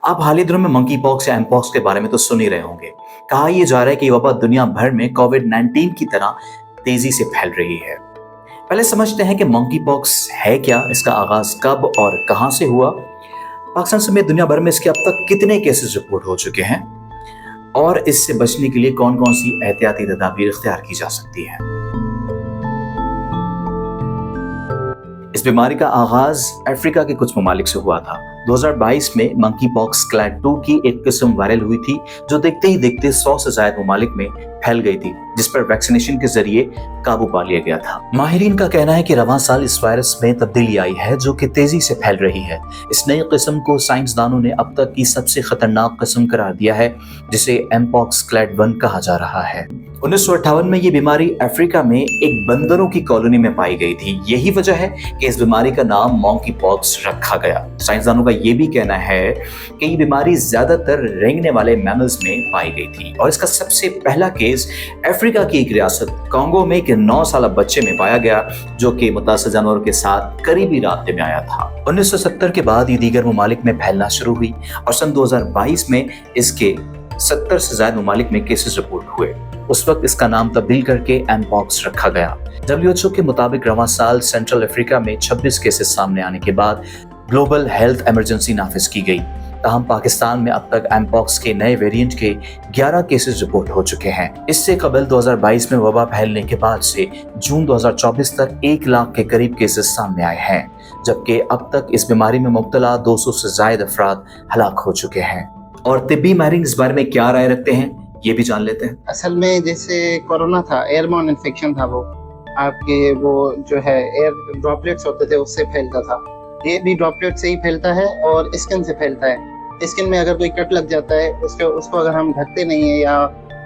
आप हाल ही दिनों में मंकी पॉक्स या एमपॉक्स के बारे में तो सुन ही रहे होंगे। कहा यह जा रहा है कि ये वबा दुनिया भर में कोविड-19 की तरह तेजी से फैल रही है। पहले समझते हैं कि मंकी पॉक्स है क्या, इसका आगाज कब और कहां से हुआ, पाकिस्तान समेत दुनिया भर में इसके अब तक कितने केसेस रिपोर्ट हो चुके हैं और इससे बचने के लिए कौन कौन सी एहतियाती तदाबीर इख्तियार की जा सकती है। इस बीमारी का आगाज अफ्रीका के कुछ ममालिक से हुआ था। 2022 में मंकी पॉक्स क्लैड 2 की एक किस्म वायरल हुई थी जो देखते ही देखते 100 से ज्यादा ममालिक में फैल गई थी, जिस पर वैक्सीनेशन के जरिए काबू पा लिया गया था। माहिरीन का कहना है कि रवां साल इस वायरस में तब्दीली आई है जो कि तेजी से फैल रही है। इस नई किस्म को साइंसदानों ने अब तक की सबसे खतरनाक किस्म करार दिया है, जिसे एमपॉक्स क्लैड 1 कहा जा रहा है। 1958 में ये बीमारी अफ्रीका में एक बंदरों की कॉलोनी में पाई गई थी। यही वजह है कि इस बीमारी का नाम मंकी पॉक्स रखा गया। साइंसदानों का ये भी कहना है कि ये बीमारी ज्यादातर रेंगने वाले मैमल्स में पाई गई थी और इसका सबसे पहला केस अफ्रीका की एक रियासत कांगो में एक 9 साल बच्चे में पाया गया जो कि मुतासर जानवरों के साथ करीबी राब्ते में आया था। 1970 के बाद ये दीगर ममालिक में फैलना शुरू हुई और सन 2022 में इसके 70 से ज्यादा ममालिक में केसेस रिपोर्ट हुए। उस वक्त इसका नाम तब्दील करके एमपॉक्स रखा गया। WHO के मुताबिक रवां साल सेंट्रल अफ्रीका में 26 केसेस सामने आने के बाद ग्लोबल हेल्थ इमरजेंसी नाफिज की गई। ताहम पाकिस्तान में अब तक एमपॉक्स के नए वेरिएंट के 11 केसेस रिपोर्ट हो चुके हैं। इससे कबल 2022 में वबा फैलने के बाद से जून 2024 तक 1 लाख के करीब केसेस सामने आए हैं, जबकि अब तक इस बीमारी में मुब्तला 200 से ज्यादा अफराद हलाक हो चुके हैं। और तिब्बी माहिरीन इस बारे में क्या राय रखते हैं, ये भी जान लेते हैं। असल में जैसे कोरोना था, एयरबॉर्न इन्फेक्शन था, वो आपके वो जो है एयर ड्रॉपलेट्स होते थे उससे फैलता था। ये भी ड्रॉपलेट से ही फैलता है और स्किन से फैलता है। स्किन में अगर कोई कट लग जाता है उसको अगर हम ढकते नहीं है या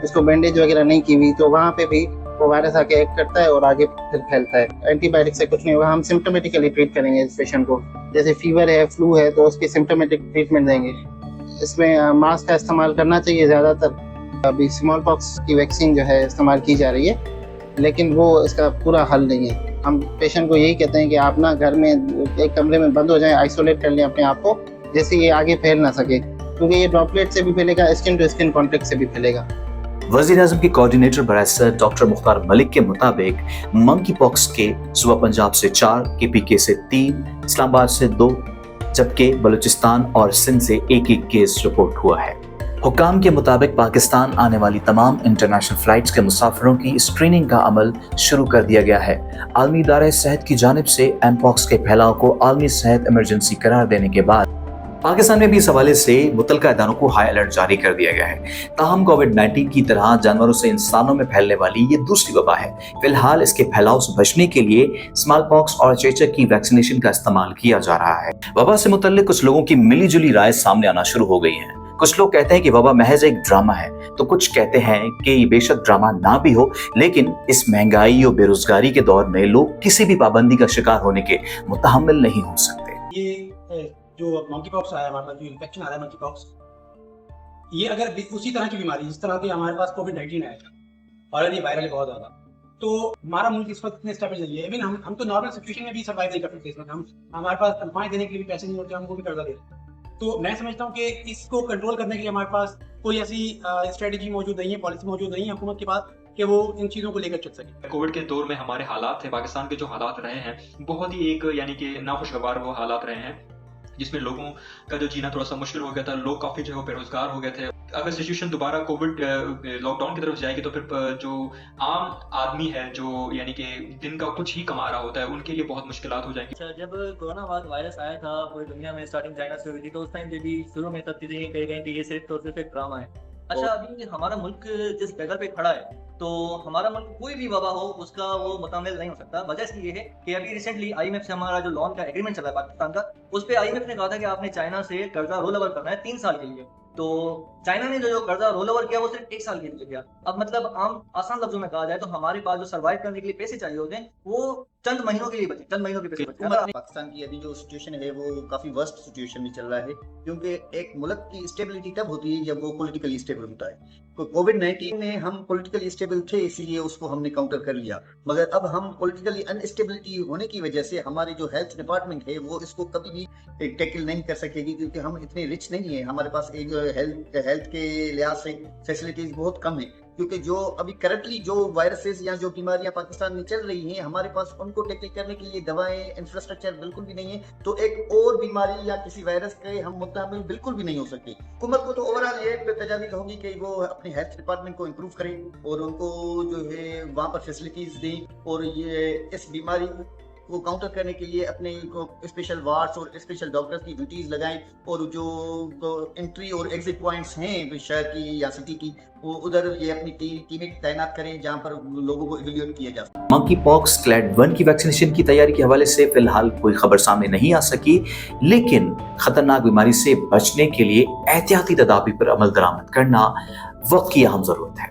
उसको बैंडेज वगैरह नहीं की हुई तो वहाँ पे भी वो वायरस आके एक्ट करता है और आगे फिर फैलता है। एंटीबायोटिक से कुछ नहीं होगा, हम सिम्टोमेटिकली ट्रीट करेंगे इस पेशेंट को। जैसे फीवर है, फ्लू है तो उसकी सिम्टोमेटिक ट्रीटमेंट देंगे। इसमें मास्क का इस्तेमाल करना चाहिए ज़्यादातर। अभी स्मॉल पॉक्स की वैक्सीन जो है इस्तेमाल की जा रही है, लेकिन वो इसका पूरा हल नहीं है। हम पेशेंट को यही कहते हैं कि आप ना घर में एक कमरे में बंद हो जाएं, आइसोलेट कर लें अपने आप को, जैसे ये आगे फैल ना सके, क्योंकि ये ड्रॉपलेट से भी फैलेगा, स्किन टू स्किन कॉन्टेक्ट से भी फैलेगा। वज़ीर-ए-आज़म के कोऑर्डिनेटर बरासर डॉक्टर मुख्तार मलिक के मुताबिक मंकी पॉक्स के सुबह पंजाब से 4, KPK से 3, इस्लामाबाद से 2, जबकि बलूचिस्तान और सिंध से 1-1 केस रिपोर्ट हुआ है। हुकाम के मुताबिक पाकिस्तान आने वाली तमाम इंटरनेशनल फ्लाइट्स के मुसाफिरों की स्क्रीनिंग का अमल शुरू कर दिया गया है। आलमी इदारे सेहत की जानिब से एमपॉक्स के फैलाव को आलमी सेहत इमरजेंसी करार देने के बाद पाकिस्तान में भी इस हवाले से मुतलका इदारों को हाई अलर्ट जारी कर दिया गया है। ताहम कोविड-19 की तरह जानवरों से इंसानों में फैलने वाली ये दूसरी वबा है। फिलहाल इसके फैलाव से बचने के लिए स्मॉल पॉक्स और चेचक की वैक्सीनेशन का इस्तेमाल किया जा रहा है। वबा से मुतल्लिक कुछ लोगों की मिली जुली राय सामने आना शुरू हो गई है। कुछ लोग कहते हैं कि वबा महज एक ड्रामा है, तो कुछ कहते हैं कि ये बेशक ड्रामा ना भी हो, लेकिन इस महंगाई और बेरोजगारी के दौर में लोग किसी भी पाबंदी का शिकार होने के मुतहम्मिल नहीं हो सकते। ये जो मंकी पॉक्स आया, हमारे पास जो इन्फेक्शन आ रहा है मंकी पॉक्स, ये अगर उसी तरह की बीमारी जिस तरह की हमारे पास कोविड-19 आया था और ये वायरल है बहुत ज्यादा, तो हमारा मुल्क इस वक्त इतने स्टेबल नहीं है। इवन हम तो नॉर्मल सिचुएशन में भी सर्वाइव नहीं कर सकते। इसमें हमारे पास तनख्वाहें देने के लिए पैसे नहीं होते, हमको भी कर्जा देते। तो मैं समझता हूँ कि इसको कंट्रोल करने के लिए हमारे पास कोई ऐसी स्ट्रेटजी मौजूद नहीं है, पॉलिसी मौजूद नहीं है हुकूमत के पास कि वो इन चीज़ों को लेकर चल सके। कोविड के दौर में हमारे हालात थे, पाकिस्तान के जो हालात रहे हैं बहुत ही एक यानी कि नाखुशगवार वो हालात रहे हैं, जिसमें लोगों का जो जीना थोड़ा सा मुश्किल हो गया था। लोग काफ़ी जो है बेरोजगार हो गए थे। अगर सिचुएशन दोबारा कोविड लॉकडाउन की तरफ जाएगी तो फिर जो आम आदमी है जो यानी कि दिन का कुछ ही कमा रहा होता है, उनके लिए बहुत मुश्किलात हो जाएंगी। अच्छा, जब कोरोना वायरस आया था पूरी दुनिया में, स्टार्टिंग चाइना से हुई थी, तो उस टाइम पे भी शुरू में तब चीजें कही गई कि ये सिर्फ और सिर्फ एक ड्रामा है। अच्छा, अभी हमारा मुल्क जिस जगह पे खड़ा है, तो हमारा मुल्क कोई भी वबा हो उसका वो मुतामिल नहीं हो सकता। वजह इसकी ये है कि अभी रिसेंटली IMF से हमारा जो लोन का एग्रीमेंट चला है पाकिस्तान का, उस पे IMF ने कहा था कि आपने चाइना से कर्जा रोल ओवर करना है 3 साल के लिए। तो चाइना ने जो कर्जा रोल ओवर किया वो सिर्फ 1 साल के लिए किया। अब मतलब आसान लफ्जों में कहा जाए तो हमारे पास जो सर्वाइव करने के लिए पैसे चाहिए होते हैं वो चंद महीनों के लिए बचे, चंद महीनों के पैसे बचे। पाकिस्तान की अभी जो सिचुएशन है वो काफी वर्स्ट सिचुएशन में चल रहा है, क्योंकि एक मुल्क की स्टेबिलिटी तब होती है जब वो पॉलिटिकली स्टेबल होता है। कोविड-19 ने हम पॉलिटिकली स्टेबल स्टेबल थे, इसीलिए उसको हमने काउंटर कर लिया। मगर अब हम पॉलिटिकली अनस्टेबिलिटी होने की वजह से हमारी जो हेल्थ डिपार्टमेंट है वो इसको कभी भी टैकल नहीं कर सकेगी, क्योंकि हम इतने रिच नहीं है, हमारे पास एक हेल्थ के लिहाज से फैसिलिटीज बहुत कम है। क्योंकि जो अभी करंटली जो वायरसेस या जो बीमारियां पाकिस्तान में चल रही हैं, हमारे पास उनको टैकल करने के लिए दवाएं, इंफ्रास्ट्रक्चर बिल्कुल भी नहीं है, तो एक और बीमारी या किसी वायरस के हम मुताबिक बिल्कुल भी नहीं हो सकते। हुकूमत को तो ओवरऑल ये तजावीज़ होगी कि वो अपने हेल्थ डिपार्टमेंट को इम्प्रूव करें और उनको जो है वहाँ पर फैसिलिटीज दें, और ये इस बीमारी को काउंटर करने के लिए अपने स्पेशल वार्ड्स और स्पेशल डॉक्टर्स की ड्यूटीज लगाएं, और जो एंट्री और एग्जिट पॉइंट्स हैं शहर की या सिटी की, वो उधर ये अपनी टीमें तैनात करें जहां पर लोगों को इवैल्यूएट किया जा सके। मंकी पॉक्स क्लैड 1 की वैक्सीनेशन की तैयारी के हवाले से फिलहाल कोई खबर सामने नहीं आ सकी, लेकिन खतरनाक बीमारी से बचने के लिए एहतियाती तदाबीर पर अमल दरामद करना वक्त की अहम जरूरत है।